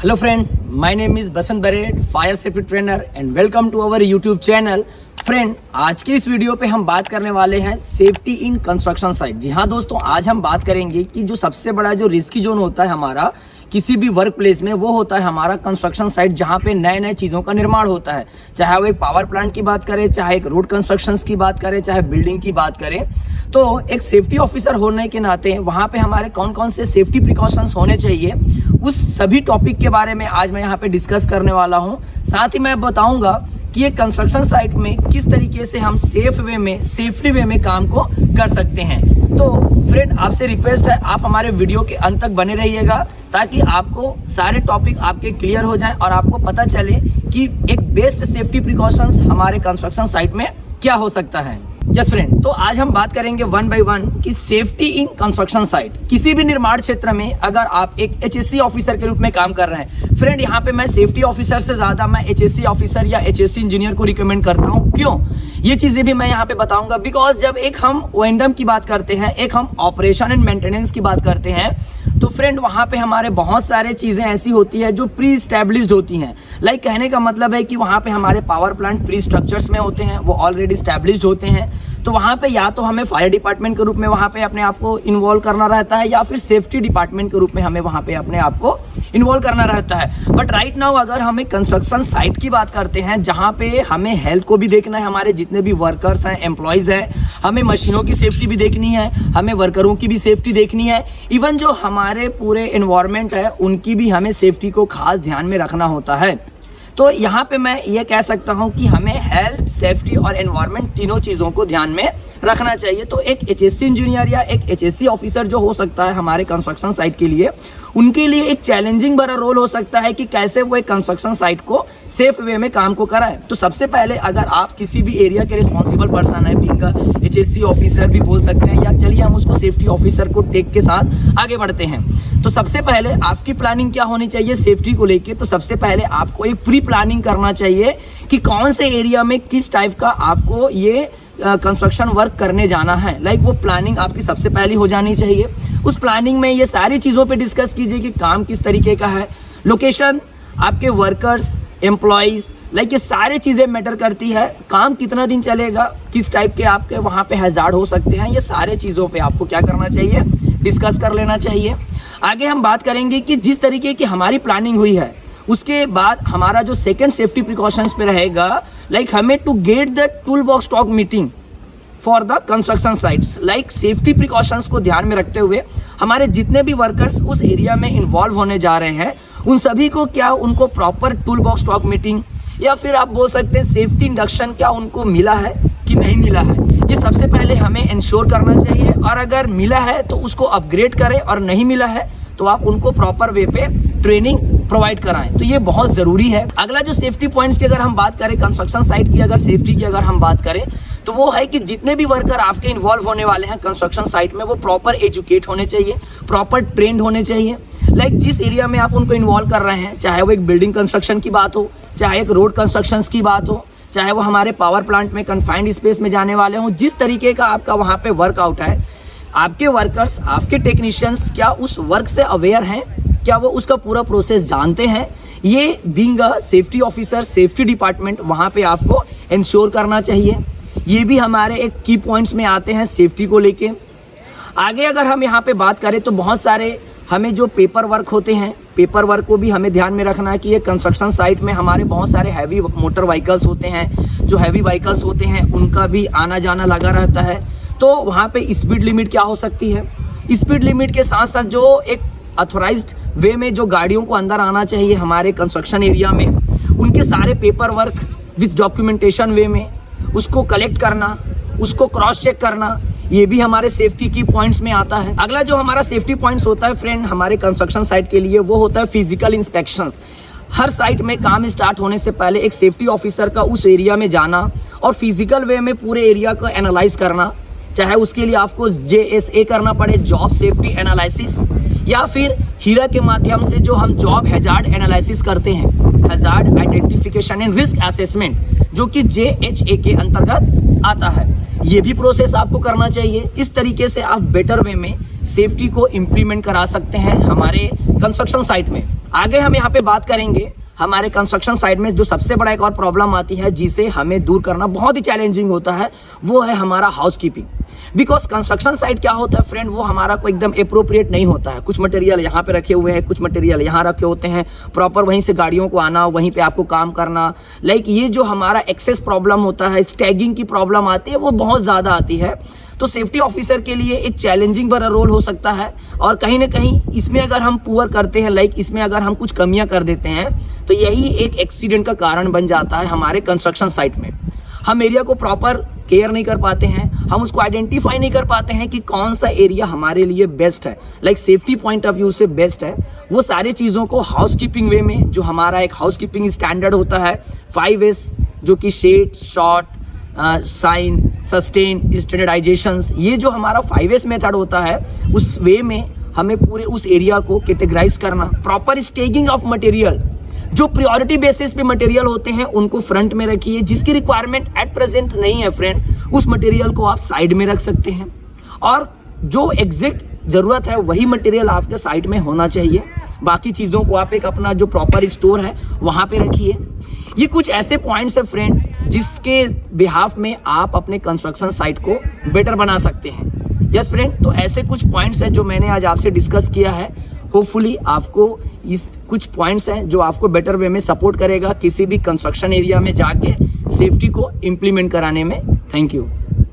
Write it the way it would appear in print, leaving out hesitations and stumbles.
Hello friend, my name is Basant बरेट, fire safety trainer and welcome to our YouTube channel. Friend, आज की इस video पे हम बात करने वाले हैं सेफ्टी इन कंस्ट्रक्शन साइट। जी हाँ दोस्तों, आज हम बात करेंगे कि जो सबसे बड़ा जो रिस्की जोन होता है हमारा किसी भी वर्क प्लेस में, वो होता है हमारा कंस्ट्रक्शन साइट, जहाँ पे नए नए चीज़ों का निर्माण होता है। चाहे वो एक पावर प्लांट की बात करें, चाहे एक रोड कंस्ट्रक्शंस की बात करें, चाहे बिल्डिंग की बात करें, तो एक सेफ्टी ऑफिसर होने के नाते वहाँ पे हमारे कौन कौन से सेफ्टी प्रिकॉशंस होने चाहिए, उस सभी टॉपिक के बारे में आज मैं यहाँ पे डिस्कस करने वाला हूँ। साथ ही मैं बताऊँगा कि एक कंस्ट्रक्शन साइट में किस तरीके से हम सेफ्टी वे में काम को कर सकते हैं। तो फ्रेंड, आपसे रिक्वेस्ट है, आप हमारे वीडियो के अंत तक बने रहिएगा ताकि आपको सारे टॉपिक आपके क्लियर हो जाएं और आपको पता चले कि एक बेस्ट सेफ्टी प्रिकॉशंस हमारे कंस्ट्रक्शन साइट में क्या हो सकता है। यस फ्रेंड, तो आज हम बात करेंगे वन बाय वन कि सेफ्टी इन कंस्ट्रक्शन साइट। किसी भी निर्माण क्षेत्र में अगर आप एक एचएससी ऑफिसर के रूप में काम कर रहे हैं, फ्रेंड यहाँ पे मैं सेफ्टी ऑफिसर से ज़्यादा मैं एचएससी ऑफिसर या एचएससी इंजीनियर को रिकमेंड करता हूँ। क्यों? ये चीज़ें भी मैं यहाँ पे बताऊंगा। बिकॉज जब एक हम ओएनडम की बात करते हैं, एक हम ऑपरेशन एंड मेंटेनेंस की बात करते हैं, तो फ्रेंड वहाँ पे हमारे बहुत सारे चीज़ें ऐसी होती है जो प्री स्टैब्लिश्ड होती हैं। लाइक कहने का मतलब है कि वहाँ पे हमारे पावर प्लांट प्री स्ट्रक्चर्स में होते हैं, वो ऑलरेडी स्टैब्लिश्ड होते हैं। तो वहाँ पे या तो हमें फायर डिपार्टमेंट के रूप में वहाँ पे अपने आप को इन्वॉल्व करना रहता है, या फिर सेफ्टी डिपार्टमेंट के रूप में हमें वहाँ पे अपने आप को इन्वॉल्व करना रहता है। बट राइट नाउ अगर हमें कंस्ट्रक्शन साइट की बात करते हैं, जहाँ पे हमें हेल्थ को भी देखना है, हमारे जितने भी वर्कर्स हैं, एम्प्लॉयज़ हैं, हमें मशीनों की सेफ्टी भी देखनी है, हमें वर्करों की भी सेफ्टी देखनी है, इवन जो हमारे पूरे एनवायरनमेंट है उनकी भी हमें सेफ्टी को खास ध्यान में रखना होता है। तो यहाँ पे मैं ये कह सकता हूँ कि हमें हेल्थ, सेफ्टी और एनवायरनमेंट तीनों चीज़ों को ध्यान में रखना चाहिए। तो एक एचएससी इंजीनियर या एक एचएससी ऑफिसर जो हो सकता है हमारे कंस्ट्रक्शन साइट के लिए, उनके लिए एक चैलेंजिंग भरा रोल हो सकता है कि कैसे वो एक कंस्ट्रक्शन साइट को सेफ वे में काम को कराएं। तो सबसे पहले अगर आप किसी भी एरिया के रिस्पॉन्सिबल पर्सन है, बीइंग एचएससी ऑफिसर भी बोल सकते हैं, या चलिए हम उसको सेफ्टी ऑफिसर को टेक के साथ आगे बढ़ते हैं। तो सबसे पहले आपकी प्लानिंग क्या होनी चाहिए सेफ्टी को लेके? तो सबसे पहले आपको एक प्री प्लानिंग करना चाहिए कि कौन से एरिया में किस टाइप का आपको ये कंस्ट्रक्शन वर्क करने जाना है। लाइक वो प्लानिंग आपकी सबसे पहली हो जानी चाहिए। उस प्लानिंग में ये सारी चीज़ों पे डिस्कस कीजिए कि काम किस तरीके का है, लोकेशन, आपके वर्कर्स, एम्प्लॉयज़, लाइक ये सारी चीज़ें मैटर करती है। काम कितना दिन चलेगा, किस टाइप के आपके वहाँ पे हैजार्ड हो सकते हैं, ये सारे चीज़ों पे आपको क्या करना चाहिए, डिस्कस कर लेना चाहिए। आगे हम बात करेंगे कि जिस तरीके की हमारी प्लानिंग हुई है, उसके बाद हमारा जो सेकंड सेफ्टी प्रिकॉशंस पे रहेगा, लाइक हमें to get the tool box talk meeting for the construction sites. Like safety precautions को ध्यान में रखते हुए हमारे जितने भी वर्कर्स उस एरिया में इन्वॉल्व होने जा रहे हैं, उन सभी को क्या उनको proper tool box talk meeting, या फिर आप बोल सकते हैं सेफ्टी इंडक्शन, क्या उनको मिला है कि नहीं मिला है, ये सबसे पहले हमें इंश्योर करना चाहिए। और अगर मिला है तो उसको अपग्रेड करें, और नहीं मिला है तो आप उनको प्रॉपर वे पे ट्रेनिंग प्रोवाइड कराएं। तो ये बहुत ज़रूरी है। अगला जो सेफ्टी पॉइंट्स की अगर हम बात करें, कंस्ट्रक्शन साइट की अगर सेफ्टी की अगर हम बात करें, तो वो है कि जितने भी वर्कर आपके इन्वॉल्व होने वाले हैं कंस्ट्रक्शन साइट में, वो प्रॉपर एजुकेट होने चाहिए, प्रॉपर ट्रेंड होने चाहिए। लाइक जिस एरिया में आप उनको इन्वॉल्व कर रहे हैं, चाहे वो एक बिल्डिंग कंस्ट्रक्शन की बात हो, चाहे एक रोड कंस्ट्रक्शन की बात हो, चाहे वो हमारे पावर प्लांट में कन्फाइंड स्पेस में जाने वाले हों, जिस तरीके का आपका वहाँ पे वर्कआउट है, आपके वर्कर्स, आपके टेक्नीशियंस क्या उस वर्क से अवेयर हैं, क्या वो उसका पूरा प्रोसेस जानते हैं, ये being a safety officer, safety department वहाँ पे आपको इंश्योर करना चाहिए। ये भी हमारे एक की पॉइंट्स में आते हैं सेफ्टी को लेके। आगे अगर हम यहाँ पे बात करें तो बहुत सारे हमें जो पेपर वर्क होते हैं, पेपर वर्क को भी हमें ध्यान में रखना है कि ये कंस्ट्रक्शन साइट में हमारे बहुत सारे हैवी मोटर व्हीकल्स होते हैं। जो हैवी व्हीकल्स होते हैं उनका भी आना जाना लगा रहता है। तो वहाँ पे स्पीड लिमिट क्या हो सकती है, स्पीड लिमिट के साथ साथ जो एक अथोराइज्ड वे में जो गाड़ियों को अंदर आना चाहिए हमारे कंस्ट्रक्शन एरिया में, उनके सारे पेपर वर्क विथ डॉक्यूमेंटेशन वे में उसको कलेक्ट करना, उसको क्रॉस चेक करना, ये भी हमारे सेफ्टी की पॉइंट्स में आता है। अगला जो हमारा सेफ्टी पॉइंट्स होता है फ्रेंड हमारे कंस्ट्रक्शन साइट के लिए, वो होता है फिजिकल इंस्पेक्शंस। हर साइट में काम स्टार्ट होने से पहले एक सेफ्टी ऑफिसर का उस एरिया में जाना और फिजिकल वे में पूरे एरिया को एनालाइज करना, चाहे उसके लिए आपको JSA करना पड़े, जॉब सेफ्टी एनालिसिस, या फिर हीरा के माध्यम से जो हम जॉब हैजार्ड एनालिसिस करते हैं, hazard identification and risk assessment, जो कि JHA के अंतर्गत आता है। ये भी प्रोसेस आपको करना चाहिए। इस तरीके से आप बेटर वे में सेफ्टी को इम्प्लीमेंट करा सकते हैं हमारे कंस्ट्रक्शन साइट में। आगे हम यहाँ पे बात करेंगे हमारे कंस्ट्रक्शन साइड में जो सबसे बड़ा एक और प्रॉब्लम आती है जिसे हमें दूर करना बहुत ही चैलेंजिंग होता है, वो है हमारा हाउसकीपिंग। बिकॉज कंस्ट्रक्शन साइट क्या होता है फ्रेंड, वो हमारा को एकदम अप्रोप्रिएट नहीं होता है। कुछ मटेरियल यहाँ पे रखे हुए हैं, कुछ मटेरियल यहाँ रखे होते हैं, प्रॉपर वहीं से गाड़ियों को आना, वहीं पे आपको काम करना। लाइक ये जो हमारा एक्सेस प्रॉब्लम होता है, स्टैगिंग की प्रॉब्लम आती है, वो बहुत ज़्यादा आती है। तो सेफ्टी ऑफिसर के लिए एक चैलेंजिंग बड़ा रोल हो सकता है। और कहीं ना कहीं इसमें अगर हम पुअर करते हैं, लाइक इसमें अगर हम कुछ कमियां कर देते हैं, तो यही एक एक्सीडेंट का कारण बन जाता है हमारे कंस्ट्रक्शन साइट में। हम एरिया को प्रॉपर केयर नहीं कर पाते हैं, हम उसको आइडेंटिफाई नहीं कर पाते हैं कि कौन सा एरिया हमारे लिए बेस्ट है, like safety point of view से बेस्ट है। वो सारी चीज़ों को हाउसकीपिंग वे में, जो हमारा एक हाउसकीपिंग स्टैंडर्ड होता है 5S, जो कि शेड, शॉट, साइन, सस्टेन, स्टैंडर्डाइजेशंस, ये जो हमारा 5S मेथड होता है, उस वे में हमें पूरे उस एरिया को कैटेगराइज करना, प्रॉपर स्टेगिंग ऑफ मटेरियल, जो प्रायोरिटी बेसिस पे मटेरियल होते हैं उनको फ्रंट में रखिए। जिसकी रिक्वायरमेंट एट प्रेजेंट नहीं है फ्रेंड, उस मटेरियल को आप साइड में रख सकते हैं, और जो एग्जैक्ट ज़रूरत है वही मटेरियल आपके साइड में होना चाहिए। बाकी चीज़ों को आप एक अपना जो प्रॉपर स्टोर है वहाँ पे रखिए। ये कुछ ऐसे पॉइंट्स है फ्रेंड जिसके बिहाफ में आप अपने कंस्ट्रक्शन साइट को बेटर बना सकते हैं। यस फ्रेंड, तो ऐसे कुछ पॉइंट्स हैं जो मैंने आज आपसे डिस्कस किया है। होपफुली आपको इस कुछ पॉइंट्स हैं जो आपको बेटर वे में सपोर्ट करेगा किसी भी कंस्ट्रक्शन एरिया में जाके सेफ्टी को इम्प्लीमेंट कराने में। Thank you.